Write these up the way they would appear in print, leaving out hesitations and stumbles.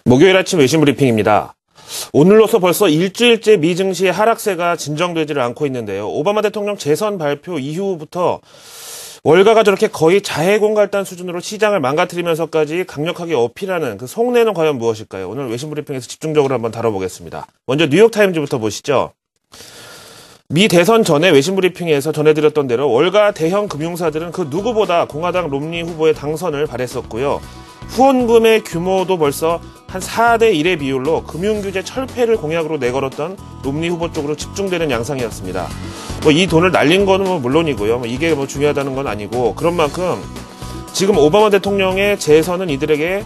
목요일 아침 외신 브리핑입니다. 오늘로서 벌써 일주일째 미 증시의 하락세가 진정되지를 않고 있는데요. 오바마 대통령 재선 발표 이후부터 월가가 저렇게 거의 자해공갈단 수준으로 시장을 망가뜨리면서까지 강력하게 어필하는 그 속내는 과연 무엇일까요? 오늘 외신 브리핑에서 집중적으로 한번 다뤄보겠습니다. 먼저 뉴욕타임즈부터 보시죠. 미 대선 전에 외신 브리핑에서 전해드렸던 대로 월가 대형 금융사들은 그 누구보다 공화당 롬니 후보의 당선을 바랬었고요. 후원금의 규모도 벌써 한 4대 1의 비율로 금융규제 철폐를 공약으로 내걸었던 롬니 후보 쪽으로 집중되는 양상이었습니다. 이 돈을 날린 거는 물론이고요. 이게 중요하다는 건 아니고, 그런 만큼 지금 오바마 대통령의 재선은 이들에게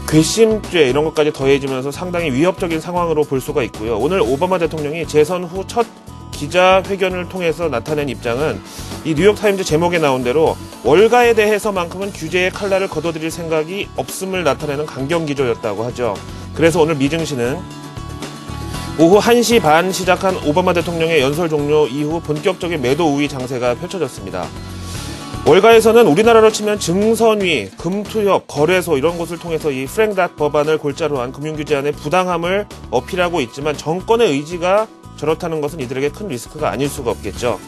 괘씸죄 이런 것까지 더해지면서 상당히 위협적인 상황으로 볼 수가 있고요. 오늘 오바마 대통령이 재선 후 첫 기자회견을 통해서 나타낸 입장은 이 뉴욕타임즈 제목에 나온 대로 월가에 대해서만큼은 규제의 칼날을 걷어들일 생각이 없음을 나타내는 강경기조였다고 하죠. 그래서 오늘 미 증시는 오후 1시 반 시작한 오바마 대통령의 연설 종료 이후 본격적인 매도 우위 장세가 펼쳐졌습니다. 월가에서는 우리나라로 치면 증선위, 금투협, 거래소 이런 곳을 통해서 이 프랭닷 법안을 골자로 한 금융규제안의 부당함을 어필하고 있지만 정권의 의지가 저렇다는 것은 이들에게 큰 리스크가 아닐 수가 없겠죠.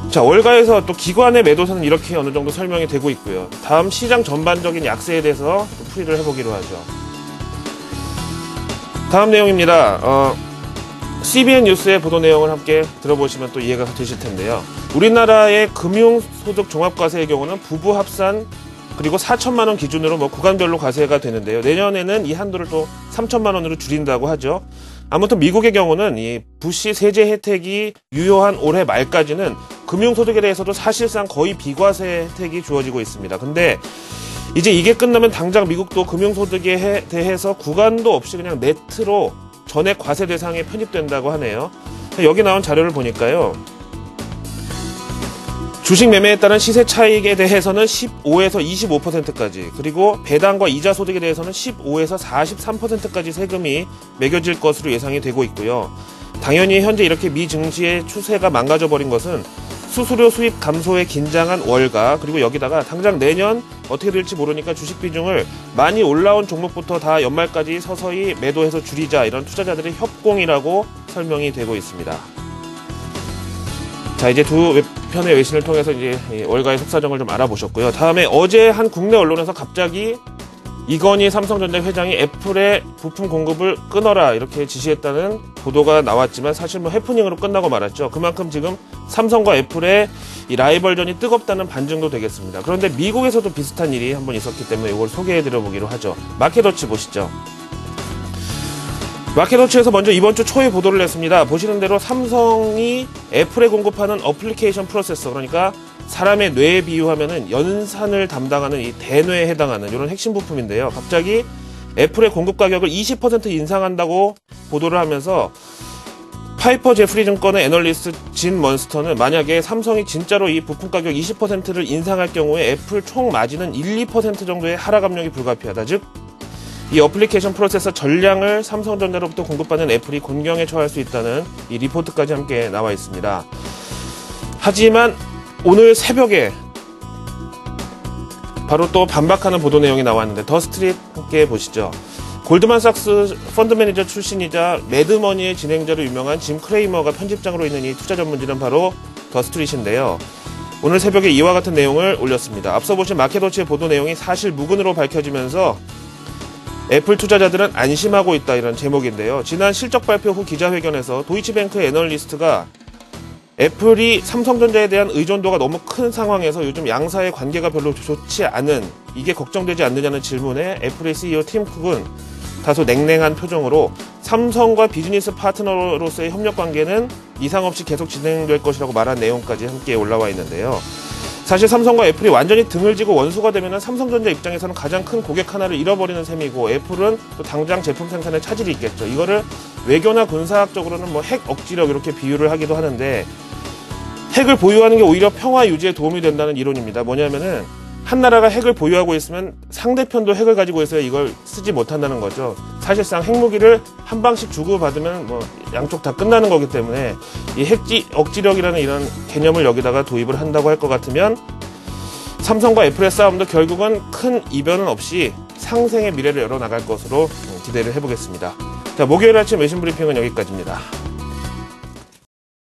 자, 월가에서 또 기관의 매도세는 이렇게 어느 정도 설명이 되고 있고요. 다음 시장 전반적인 약세에 대해서 풀이를 해보기로 하죠. 다음 내용입니다. CBN 뉴스의 보도 내용을 함께 들어보시면 또 이해가 되실 텐데요. 우리나라의 금융소득 종합과세의 경우는 부부 합산 그리고 4천만 원 기준으로 구간별로 과세가 되는데요. 내년에는 이 한도를 또 3천만 원으로 줄인다고 하죠. 아무튼 미국의 경우는 이 부시 세제 혜택이 유효한 올해 말까지는 금융소득에 대해서도 사실상 거의 비과세 혜택이 주어지고 있습니다. 근데 이제 이게 끝나면 당장 미국도 금융소득에 대해서 구간도 없이 그냥 네트로 전액 과세 대상에 편입된다고 하네요. 여기 나온 자료를 보니까요. 주식 매매에 따른 시세 차익에 대해서는 15에서 25%까지, 그리고 배당과 이자 소득에 대해서는 15에서 43%까지 세금이 매겨질 것으로 예상이 되고 있고요. 당연히 현재 이렇게 미 증시의 추세가 망가져버린 것은 수수료 수입 감소에 긴장한 월가, 그리고 여기다가 당장 내년 어떻게 될지 모르니까 주식 비중을 많이 올라온 종목부터 다 연말까지 서서히 매도해서 줄이자, 이런 투자자들의 협공이라고 설명이 되고 있습니다. 자, 이제 두 편의 외신을 통해서 이제 월가의 속사정을 좀 알아보셨고요. 다음에 어제 한 국내 언론에서 갑자기 이건희 삼성전자 회장이 애플의 부품 공급을 끊어라 이렇게 지시했다는 보도가 나왔지만 사실 해프닝으로 끝나고 말았죠. 그만큼 지금 삼성과 애플의 이 라이벌전이 뜨겁다는 반증도 되겠습니다. 그런데 미국에서도 비슷한 일이 한번 있었기 때문에 이걸 소개해드려 보기로 하죠. 마켓워치 보시죠. 마켓워치에서 먼저 이번 주 초에 보도를 냈습니다. 보시는 대로 삼성이 애플에 공급하는 어플리케이션 프로세서, 그러니까 사람의 뇌에 비유하면은 연산을 담당하는 이 대뇌에 해당하는 이런 핵심 부품인데요. 갑자기 애플의 공급 가격을 20% 인상한다고 보도를 하면서 파이퍼 제프리 증권의 애널리스트 진 먼스터는 만약에 삼성이 진짜로 이 부품 가격 20%를 인상할 경우에 애플 총 마진은 1, 2% 정도의 하락 압력이 불가피하다. 즉, 이 어플리케이션 프로세서 전량을 삼성전자로부터 공급받는 애플이 곤경에 처할 수 있다는 이 리포트까지 함께 나와 있습니다. 하지만 오늘 새벽에 바로 또 반박하는 보도 내용이 나왔는데 더 스트릿 함께 보시죠. 골드만삭스 펀드 매니저 출신이자 매드머니의 진행자로 유명한 짐 크레이머가 편집장으로 있는 이 투자 전문지는 바로 더 스트릿인데요. 오늘 새벽에 이와 같은 내용을 올렸습니다. 앞서 보신 마켓워치의 보도 내용이 사실 무근으로 밝혀지면서 애플 투자자들은 안심하고 있다, 이런 제목인데요. 지난 실적 발표 후 기자회견에서 도이치뱅크 애널리스트가 애플이 삼성전자에 대한 의존도가 너무 큰 상황에서 요즘 양사의 관계가 별로 좋지 않은, 이게 걱정되지 않느냐는 질문에 애플의 CEO 팀 쿡은 다소 냉랭한 표정으로 삼성과 비즈니스 파트너로서의 협력 관계는 이상 없이 계속 진행될 것이라고 말한 내용까지 함께 올라와 있는데요. 사실 삼성과 애플이 완전히 등을 지고 원수가 되면 삼성전자 입장에서는 가장 큰 고객 하나를 잃어버리는 셈이고, 애플은 또 당장 제품 생산에 차질이 있겠죠. 이거를 외교나 군사학적으로는 핵 억지력 이렇게 비유를 하기도 하는데, 핵을 보유하는 게 오히려 평화 유지에 도움이 된다는 이론입니다. 뭐냐면은 한 나라가 핵을 보유하고 있으면 상대편도 핵을 가지고 있어야 이걸 쓰지 못한다는 거죠. 사실상 핵무기를 한 방씩 주고받으면 양쪽 다 끝나는 거기 때문에 이 핵 억지력이라는 이런 개념을 여기다가 도입을 한다고 할 것 같으면 삼성과 애플의 싸움도 결국은 큰 이변은 없이 상생의 미래를 열어나갈 것으로 기대를 해보겠습니다. 자, 목요일 아침 외신 브리핑은 여기까지입니다.